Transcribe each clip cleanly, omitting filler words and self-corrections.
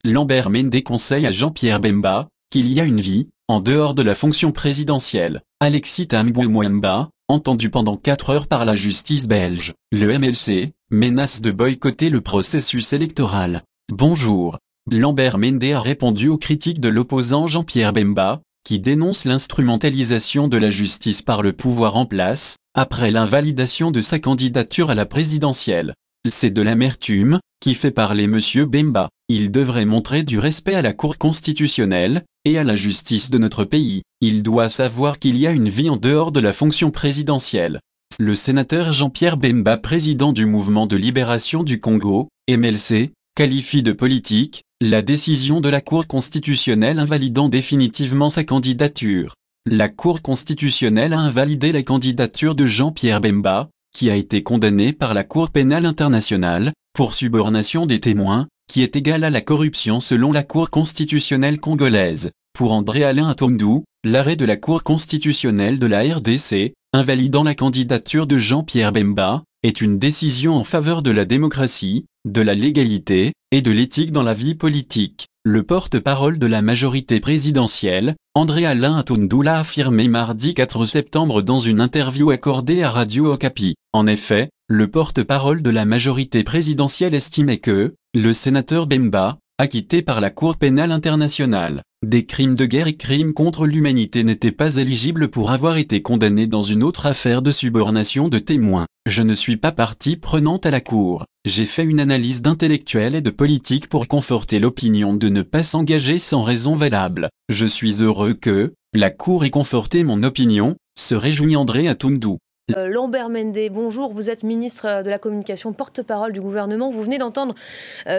Lambert Mende conseille à Jean-Pierre Bemba qu'il y a une vie en dehors de la fonction présidentielle. Alexis Tambwe Mwamba, entendu pendant 4 heures par la justice belge. Le MLC menace de boycotter le processus électoral. Bonjour. Lambert Mende a répondu aux critiques de l'opposant Jean-Pierre Bemba, qui dénonce l'instrumentalisation de la justice par le pouvoir en place, après l'invalidation de sa candidature à la présidentielle. C'est de l'amertume qui fait parler Monsieur Bemba. Il devrait montrer du respect à la Cour constitutionnelle et à la justice de notre pays. Il doit savoir qu'il y a une vie en dehors de la fonction présidentielle. Le sénateur Jean-Pierre Bemba, président du Mouvement de libération du Congo, MLC, qualifie de politique la décision de la Cour constitutionnelle invalidant définitivement sa candidature. La Cour constitutionnelle a invalidé la candidature de Jean-Pierre Bemba, qui a été condamné par la Cour pénale internationale pour subornation des témoins, qui est égale à la corruption selon la Cour constitutionnelle congolaise. Pour André-Alain Atondou, l'arrêt de la Cour constitutionnelle de la RDC, invalidant la candidature de Jean-Pierre Bemba, est une décision en faveur de la démocratie, de la légalité et de l'éthique dans la vie politique. Le porte-parole de la majorité présidentielle, André-Alain Atondou, l'a affirmé mardi 4 septembre dans une interview accordée à Radio Okapi. En effet, le porte-parole de la majorité présidentielle estimait que le sénateur Bemba, acquitté par la Cour pénale internationale des crimes de guerre et crimes contre l'humanité, n'était pas éligible pour avoir été condamné dans une autre affaire de subornation de témoins. Je ne suis pas partie prenante à la Cour. J'ai fait une analyse d'intellectuel et de politique pour conforter l'opinion de ne pas s'engager sans raison valable. Je suis heureux que la Cour ait conforté mon opinion, se réjouit André Atondou. Lambert Mende, bonjour, vous êtes ministre de la Communication, porte-parole du gouvernement. Vous venez d'entendre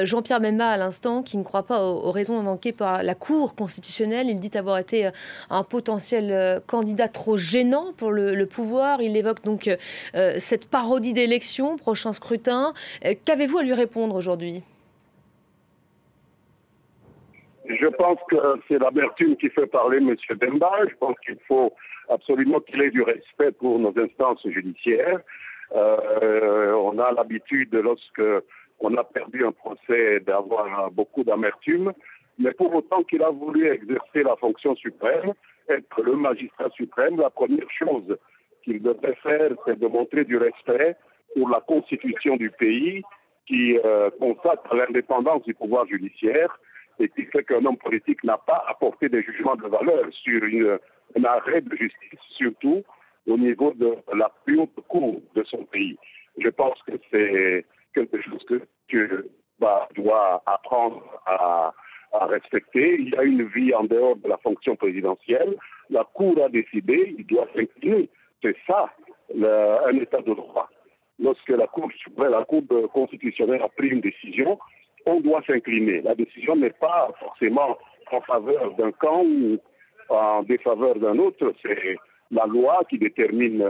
Jean-Pierre Bemba à l'instant, qui ne croit pas aux raisons invoquées par la Cour constitutionnelle. Il dit avoir été un potentiel candidat trop gênant pour le pouvoir. Il évoque donc cette parodie d'élection, prochain scrutin. Qu'avez-vous à lui répondre aujourd'hui ? Je pense que c'est l'amertume qui fait parler M. Bemba. Je pense qu'il faut absolument qu'il ait du respect pour nos instances judiciaires. On a l'habitude, lorsque on a perdu un procès, d'avoir beaucoup d'amertume. Mais pour autant qu'il a voulu exercer la fonction suprême, être le magistrat suprême, la première chose qu'il devrait faire, c'est de montrer du respect pour la constitution du pays qui consacre l'indépendance du pouvoir judiciaire et qui fait qu'un homme politique n'a pas apporté des jugements de valeur sur un arrêt de justice, surtout au niveau de la plus haute cour de son pays. Je pense que c'est quelque chose que tu dois apprendre à respecter. Il y a une vie en dehors de la fonction présidentielle. La Cour a décidé, il doit s'incliner. C'est ça, un état de droit. Lorsque la Cour constitutionnelle a pris une décision, on doit s'incliner. La décision n'est pas forcément en faveur d'un camp ou en défaveur d'un autre. C'est la loi qui détermine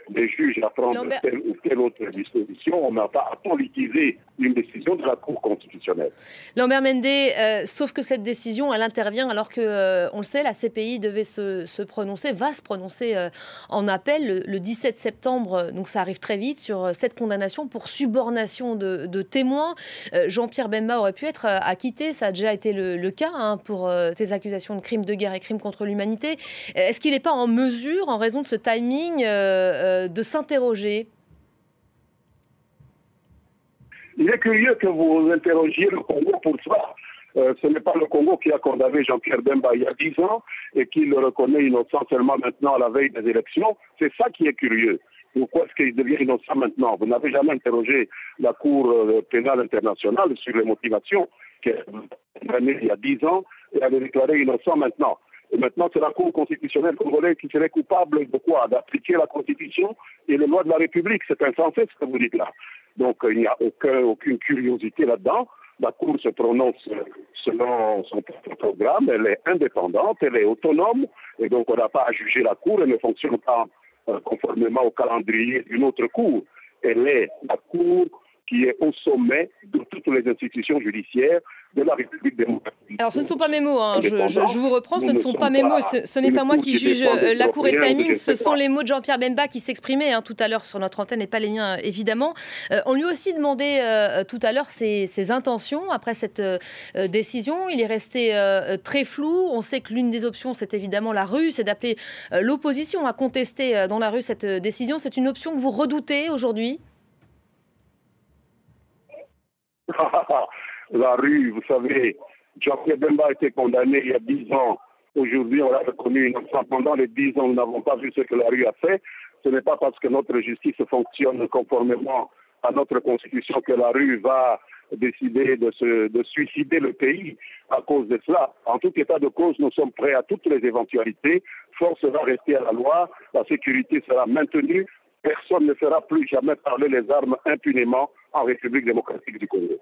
les juges à prendre telle ou telle autre disposition. On n'a pas à politiser une décision de la Cour constitutionnelle. Lambert Mende, sauf que cette décision, elle intervient alors que, on le sait, la CPI devait se prononcer, va se prononcer en appel le 17 septembre, donc ça arrive très vite, sur cette condamnation pour subornation de témoins. Jean-Pierre Bemba aurait pu être acquitté, ça a déjà été le cas pour ces accusations de crimes de guerre et crimes contre l'humanité. Est-ce qu'il n'est pas en mesure, en raison de ce timing, de s'interroger ? Il est curieux que vous interrogiez le Congo pour ça. Ce n'est pas le Congo qui a condamné Jean-Pierre Bemba il y a 10 ans et qui le reconnaît innocent seulement maintenant à la veille des élections. C'est ça qui est curieux. Pourquoi est-ce qu'il devient innocent maintenant? Vous n'avez jamais interrogé la Cour pénale internationale sur les motivations qu'elle a condamné il y a 10 ans et elle est déclarée innocent maintenant. Et maintenant, c'est la Cour constitutionnelle congolaise qui serait coupable de quoi? D'appliquer la Constitution et les lois de la République. C'est insensé ce que vous dites là. Donc, il n'y a aucune curiosité là-dedans. La Cour se prononce selon son propre programme. Elle est indépendante, elle est autonome. Et donc, on n'a pas à juger la Cour. Elle ne fonctionne pas conformément au calendrier d'une autre Cour. Elle est la Cour qui est au sommet de toutes les institutions judiciaires de la République démocratique. Alors, ce ne sont pas mes mots, hein. Je vous reprends, ce ne sont pas mes mots, ce n'est pas moi qui juge la Cour et timing, ce sont les mots de Jean-Pierre Bemba qui s'exprimaient tout à l'heure sur notre antenne et pas les miens, évidemment. On lui a aussi demandé tout à l'heure ses intentions après cette décision. Il est resté très flou. On sait que l'une des options, c'est évidemment la rue, c'est d'appeler l'opposition à contester dans la rue cette décision. C'est une option que vous redoutez aujourd'hui ? La rue, vous savez, Jean-Pierre Bemba a été condamné il y a 10 ans. Aujourd'hui, on l'a reconnu innocent. Pendant les 10 ans, nous n'avons pas vu ce que la rue a fait. Ce n'est pas parce que notre justice fonctionne conformément à notre constitution que la rue va décider de suicider le pays à cause de cela. En tout état de cause, nous sommes prêts à toutes les éventualités. Force va rester à la loi, la sécurité sera maintenue. Personne ne fera plus jamais parler les armes impunément en République démocratique du Congo.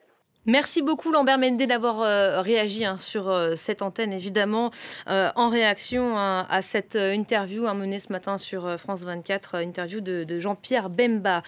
Merci beaucoup Lambert Mende d'avoir réagi sur cette antenne, évidemment, en réaction à cette interview menée ce matin sur France 24, interview de Jean-Pierre Bemba.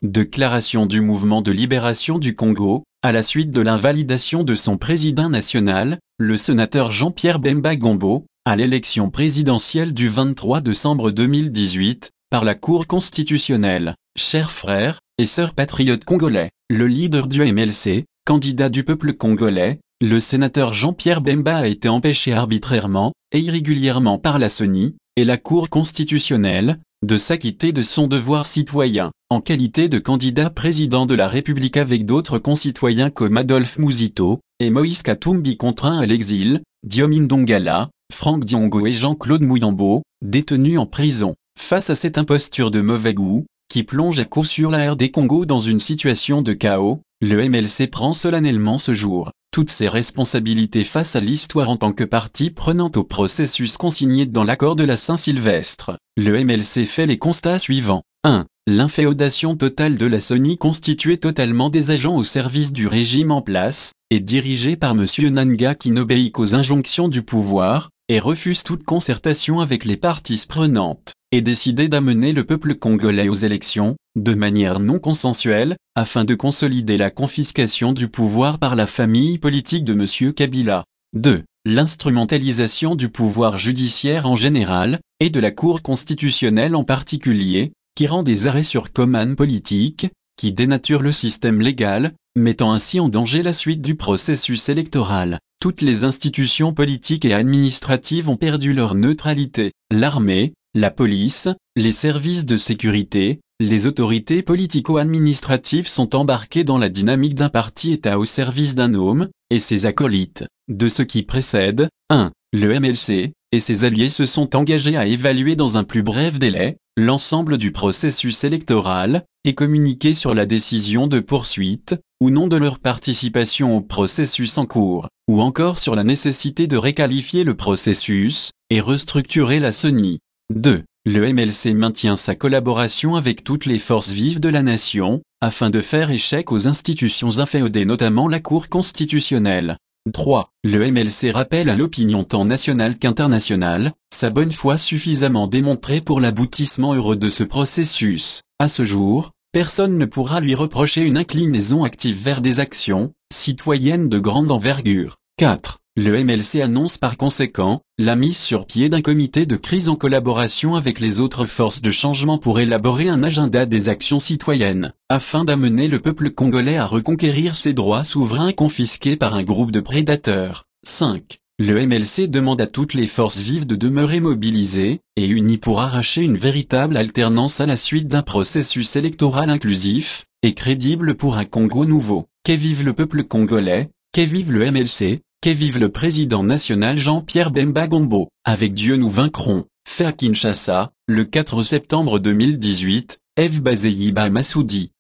Déclaration du mouvement de libération du Congo, à la suite de l'invalidation de son président national, le sénateur Jean-Pierre Bemba Gombo, à l'élection présidentielle du 23 décembre 2018, par la Cour constitutionnelle. Chers frères et sœurs patriotes congolais, le leader du MLC, candidat du peuple congolais, le sénateur Jean-Pierre Bemba a été empêché arbitrairement et irrégulièrement par la CENI et la Cour constitutionnelle de s'acquitter de son devoir citoyen, en qualité de candidat président de la République avec d'autres concitoyens comme Adolphe Mouzito et Moïse Katumbi contraints à l'exil, Diomin Dongala, Franck Diongo et Jean-Claude Mouyambo, détenus en prison. Face à cette imposture de mauvais goût, qui plonge à coup sûr la RD Congo dans une situation de chaos, le MLC prend solennellement ce jour toutes ses responsabilités face à l'histoire en tant que partie prenante au processus consigné dans l'accord de la Saint-Sylvestre. Le MLC fait les constats suivants. 1. L'inféodation totale de la CENI constituée totalement des agents au service du régime en place, et dirigée par M. Nanga qui n'obéit qu'aux injonctions du pouvoir, et refuse toute concertation avec les parties prenantes, et décidé d'amener le peuple congolais aux élections, de manière non consensuelle, afin de consolider la confiscation du pouvoir par la famille politique de M. Kabila. 2. L'instrumentalisation du pouvoir judiciaire en général, et de la Cour constitutionnelle en particulier, qui rend des arrêts sur commande politique, qui dénature le système légal, mettant ainsi en danger la suite du processus électoral. Toutes les institutions politiques et administratives ont perdu leur neutralité. L'armée, la police, les services de sécurité, les autorités politico-administratives sont embarquées dans la dynamique d'un parti-État au service d'un homme, et ses acolytes. De ce qui précède, 1. Le MLC et ses alliés se sont engagés à évaluer dans un plus bref délai l'ensemble du processus électoral, et communiquer sur la décision de poursuite, ou non de leur participation au processus en cours, ou encore sur la nécessité de réqualifier le processus, et restructurer la CENI. 2. Le MLC maintient sa collaboration avec toutes les forces vives de la nation, afin de faire échec aux institutions inféodées notamment la Cour constitutionnelle. 3. Le MLC rappelle à l'opinion tant nationale qu'internationale, sa bonne foi suffisamment démontrée pour l'aboutissement heureux de ce processus. À ce jour, personne ne pourra lui reprocher une inclinaison active vers des actions citoyennes de grande envergure. 4. Le MLC annonce par conséquent la mise sur pied d'un comité de crise en collaboration avec les autres forces de changement pour élaborer un agenda des actions citoyennes, afin d'amener le peuple congolais à reconquérir ses droits souverains confisqués par un groupe de prédateurs. 5. Le MLC demande à toutes les forces vives de demeurer mobilisées et unies pour arracher une véritable alternance à la suite d'un processus électoral inclusif et crédible pour un Congo nouveau. Qu'est vive le peuple congolais, qu'est vive le MLC, qu'est vive le président national Jean-Pierre Bemba Gombo. Avec Dieu nous vaincrons. Fait à Kinshasa, le 4 septembre 2018, Eve Bazeyiba Massoudi.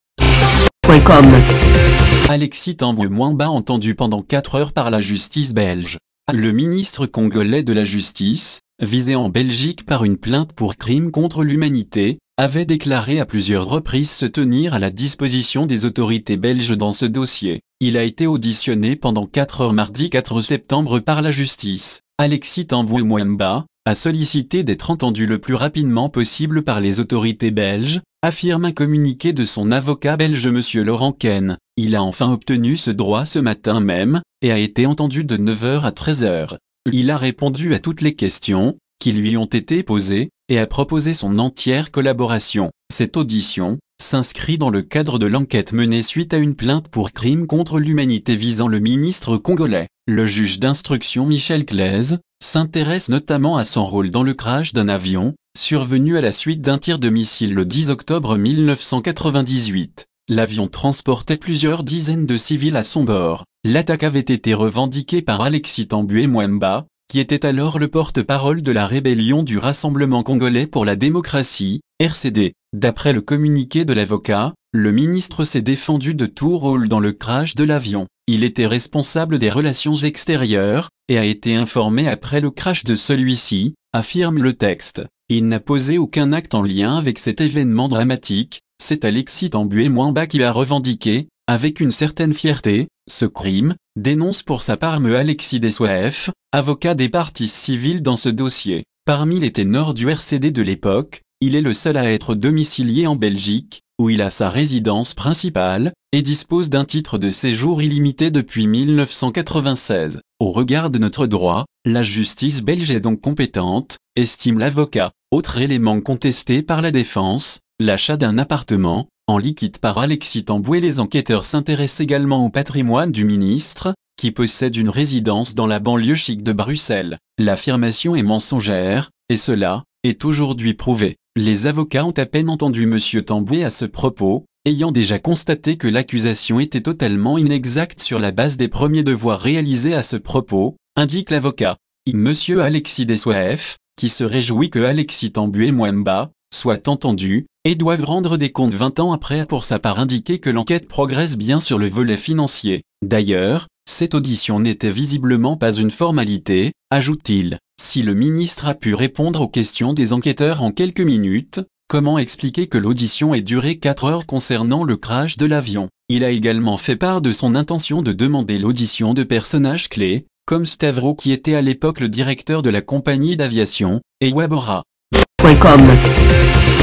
Alexis Tambwe Mwamba entendu pendant 4 heures par la justice belge. Le ministre congolais de la Justice, visé en Belgique par une plainte pour crime contre l'humanité, avait déclaré à plusieurs reprises se tenir à la disposition des autorités belges dans ce dossier. Il a été auditionné pendant 4 heures mardi 4 septembre par la justice. Alexis Tambwe Mwamba a sollicité d'être entendu le plus rapidement possible par les autorités belges, affirme un communiqué de son avocat belge Monsieur Laurent Ken. Il a enfin obtenu ce droit ce matin même, et a été entendu de 9h à 13h. Il a répondu à toutes les questions qui lui ont été posées, et a proposé son entière collaboration. Cette audition s'inscrit dans le cadre de l'enquête menée suite à une plainte pour crime contre l'humanité visant le ministre congolais. Le juge d'instruction Michel Claise s'intéresse notamment à son rôle dans le crash d'un avion, survenu à la suite d'un tir de missile le 10 octobre 1998. L'avion transportait plusieurs dizaines de civils à son bord. L'attaque avait été revendiquée par Alexis Tambué Mwamba, qui était alors le porte-parole de la rébellion du Rassemblement congolais pour la démocratie, RCD. D'après le communiqué de l'avocat, le ministre s'est défendu de tout rôle dans le crash de l'avion. Il était responsable des relations extérieures, et a été informé après le crash de celui-ci, affirme le texte. Il n'a posé aucun acte en lien avec cet événement dramatique, c'est Alexis Tambué Mwamba qui a revendiqué, avec une certaine fierté, ce crime, dénonce pour sa part M. Alexis Dessoif, avocat des parties civiles dans ce dossier. Parmi les ténors du RCD de l'époque, il est le seul à être domicilié en Belgique, où il a sa résidence principale, et dispose d'un titre de séjour illimité depuis 1996. Au regard de notre droit, la justice belge est donc compétente, estime l'avocat. Autre élément contesté par la défense, l'achat d'un appartement, en liquide par Alexis Tambué. Les enquêteurs s'intéressent également au patrimoine du ministre, qui possède une résidence dans la banlieue chic de Bruxelles. L'affirmation est mensongère, et cela est aujourd'hui prouvé. Les avocats ont à peine entendu M. Tambué à ce propos, ayant déjà constaté que l'accusation était totalement inexacte sur la base des premiers devoirs réalisés à ce propos, indique l'avocat. M. Alexis Dessoif, qui se réjouit que Alexis Tambué Mwamba soit entendu, et doivent rendre des comptes 20 ans après, a pour sa part indiqué que l'enquête progresse bien sur le volet financier. D'ailleurs, cette audition n'était visiblement pas une formalité, ajoute-t-il. Si le ministre a pu répondre aux questions des enquêteurs en quelques minutes, comment expliquer que l'audition ait duré 4 heures concernant le crash de l'avion? Il a également fait part de son intention de demander l'audition de personnages clés, comme Stavro qui était à l'époque le directeur de la compagnie d'aviation, et Wabora.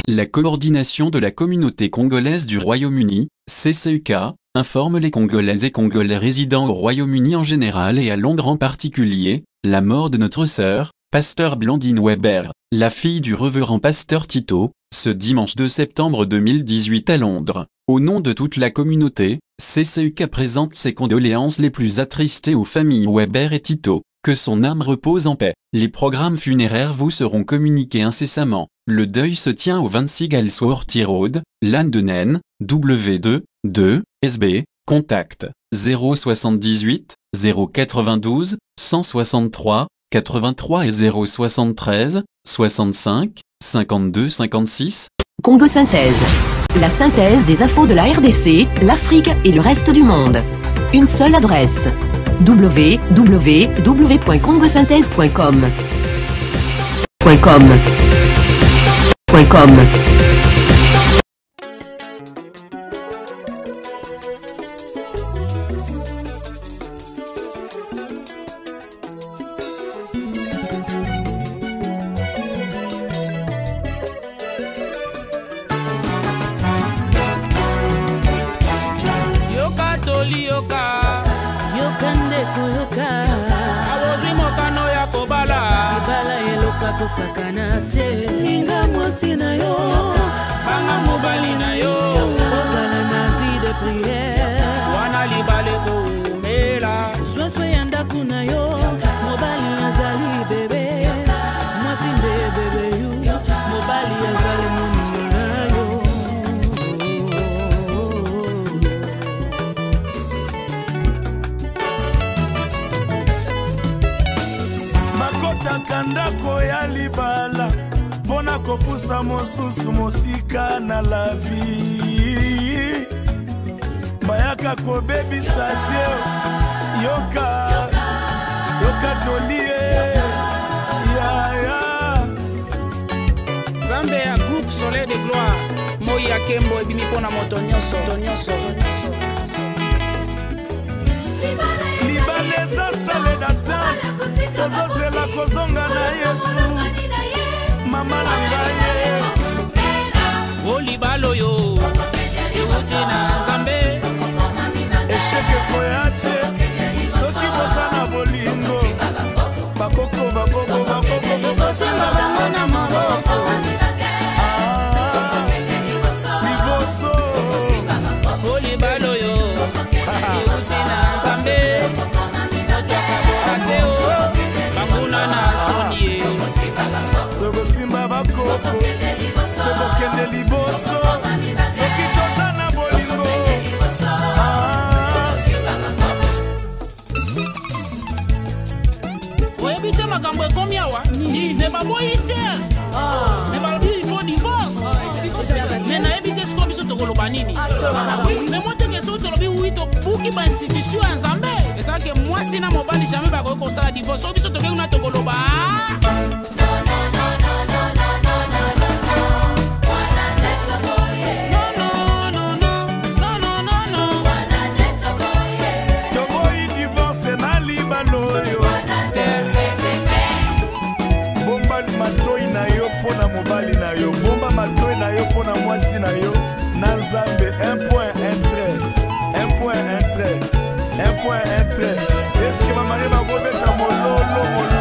La coordination de la communauté congolaise du Royaume-Uni, CCUK, informe les Congolais et Congolais résidant au Royaume-Uni en général et à Londres en particulier, la mort de notre sœur, pasteur Blandine Weber, la fille du révérend pasteur Tito, ce dimanche 2 septembre 2018 à Londres. Au nom de toute la communauté, CCUK présente ses condoléances les plus attristées aux familles Weber et Tito. Que son âme repose en paix. Les programmes funéraires vous seront communiqués incessamment. Le deuil se tient au 26 Galsworthy Road, Llandenen, W2, 2, SB, contact, 078, 092, 163, 83 et 073, 65, 52 56. Congo Synthèse. La synthèse des infos de la RDC, l'Afrique et le reste du monde. Une seule adresse. www.congosynthèse.com. Sakana te ninga mwasi na yo banga mobali na yo ozala na vie de prière wana libale ko mela swaswe ya ndaku na yo mobali azali bebe mwasi nde bebe yu mobali azali moninga na yo makota kandako ya libala pona kopusa mosusu mosika na la vie bayaka kobebisa tie yoka tolie ya Zambe ya groupe Soleil de Gloire Moya Kembo ebimi pona moto nyonso libale za sale d'attente tozozela kozonga na Yesu mama na ngai o libale loyo euti na nzambe esheke koyate soki boza na bolingo bakoko kosimba bango na maboko liboso koliba loyo euti na nzambe moto akaboka te o banguna na sonie tokosimba bakoko tokokende liboso soki toza na bolingo oyebi te makambo ekomi awa me baboyi te me balobi il faut divorce me nayebi te sikoyo biso tokoloba nini me moteke soki tolobi wi tobuki bainstitution ya nzambe ezalaki mwasi na mobali jamai bakoki kosala divorce soki biso tokei kuna tokoloba mobali na yo bomba matoi na yo pona mwasi na yo na nzambe un point un trait eske bamari bakobeta mololo